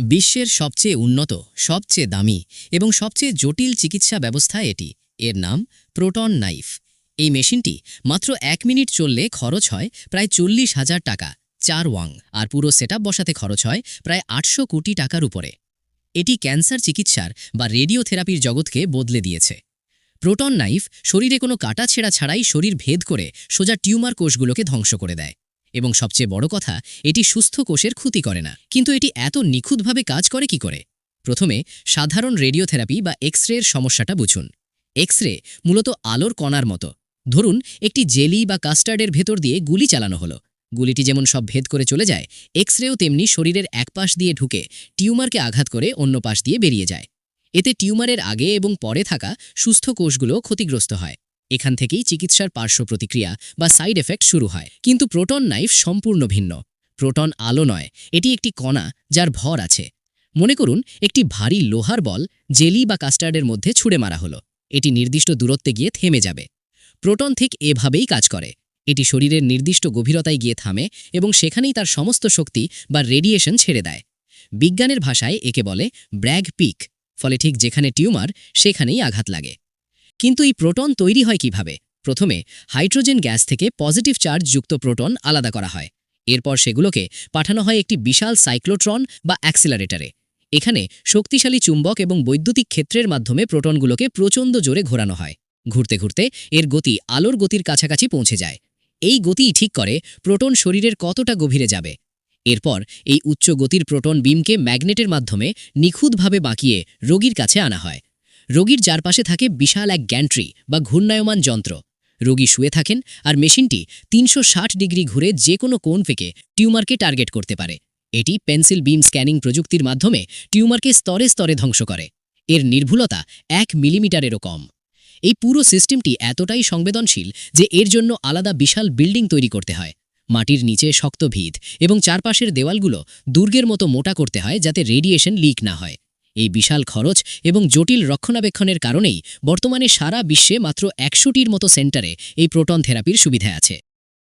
বিশ্বের সবচেয়ে উন্নত, সবচেয়ে দামি এবং সবচেয়ে জটিল চিকিৎসা ব্যবস্থা এটি। এর নাম প্রোটন নাইফ। এই মেশিনটি মাত্র 1 মিনিট চললে খরচ হয় প্রায় 40,000 টাকা, 4 ওয়াং, আর পুরো সেটআপ বসাতে খরচ হয় প্রায় 800 কোটি টাকার উপরে। এটি ক্যান্সার চিকিৎসার বা রেডিওথেরাপির জগৎকে বদলে দিয়েছে। প্রোটন নাইফ শরীরে কোনো কাটাছেঁড়া ছাড়াই শরীর ভেদ করে সোজা টিউমার কোষগুলোকে ধ্বংস করে দেয়। এবং সবচেয়ে বড় কথা, এটি সুস্থ কোষের ক্ষতি করে না। কিন্তু এটি এত নিখুঁতভাবে কাজ করে কি করে? প্রথমে সাধারণ রেডিওথেরাপি বা এক্স-রের সমস্যাটা বুঝুন। এক্স-রে মূলত আলোর কণার মতো। ধরুন একটি জেলি বা কাস্টার্ডের ভেতর দিয়ে গুলি চালানো হলো। গুলিটি যেমন সব ভেদ করে চলে যায়, এক্স-রেও তেমনি শরীরের এক পাশ দিয়ে ঢুকে টিউমারকে আঘাত করে অন্য পাশ দিয়ে বেরিয়ে যায়। এতে টিউমারের আগে এবং পরে থাকা সুস্থ কোষগুলো ক্ষতিগ্রস্ত হয়। এখান থেকেই চিকিৎসার পার্শ্ব প্রতিক্রিয়া বা সাইড এফেক্ট শুরু হয়। কিন্তু প্রোটন নাইফ সম্পূর্ণ ভিন্ন। প্রোটন আলো নয়, এটি একটি কণা যার ভর আছে। মনে করুন একটি ভারী লোহার বল জেলি বা কাস্টার্ডের মধ্যে ছুঁড়ে মারা হলো। এটি নির্দিষ্ট দূরত্বে গিয়ে থেমে যাবে। প্রোটন ঠিক এভাবেই কাজ করে। এটি শরীরের নির্দিষ্ট গভীরতায় গিয়ে থামে এবং সেখানেই তার সমস্ত শক্তি বা রেডিয়েশন ছেড়ে দেয়। বিজ্ঞানের ভাষায় একে বলে ব্র্যাগ পিক। ফলে ঠিক যেখানে টিউমার, সেখানেই আঘাত লাগে। কিন্তু এই প্রোটন তৈরি হয় কিভাবে? প্রথমে হাইড্রোজেন গ্যাস থেকে পজিটিভ চার্জ যুক্ত প্রোটন আলাদা করা হয়। এরপর সেগুলোকে পাঠানো হয় একটি বিশাল সাইক্লোট্রন বা অ্যাক্সিলারেটরে। এখানে শক্তিশালী চুম্বক এবং বৈদ্যুতিক ক্ষেত্রের মাধ্যমে প্রোটনগুলোকে প্রচণ্ড জোরে ঘোরানো হয়। ঘুরতে ঘুরতে এর গতি আলোর গতির কাছাকাছি পৌঁছে যায়। এই গতিই ঠিক করে প্রোটন শরীরের কতটা গভীরে যাবে। এরপর এই উচ্চ গতির প্রোটন বিমকে ম্যাগনেটের মাধ্যমে নিখুঁতভাবে বাঁকিয়ে রোগীর কাছে আনা হয়। রোগীর চারপাশে থাকে বিশাল এক গ্যান্ট্রি বা ঘূর্ণায়মান যন্ত্র। রোগী শুয়ে থাকেন আর মেশিনটি 360 ডিগ্রি ঘুরে যে কোনো কোণ থেকে টিউমারকে টার্গেট করতে পারে। এটি পেন্সিল বিম স্ক্যানিং প্রযুক্তির মাধ্যমে টিউমারকে স্তরে স্তরে ধ্বংস করে। এর নির্ভুলতা 1 মিলিমিটারেরও কম। এই পুরো সিস্টেমটি এতটাই সংবেদনশীল যে এর জন্য আলাদা বিশাল বিল্ডিং তৈরি করতে হয়। মাটির নিচে শক্ত ভিত এবং চারপাশের দেওয়ালগুলো দুর্গের মতো মোটা করতে হয় যাতে রেডিয়েশন লিক না হয়। এই বিশাল খরচ এবং জটিল রক্ষণাবেক্ষণের কারণেই বর্তমানে সারা বিশ্বে মাত্র 100টির মতো সেন্টারে এই প্রোটন থেরাপির সুবিধা আছে।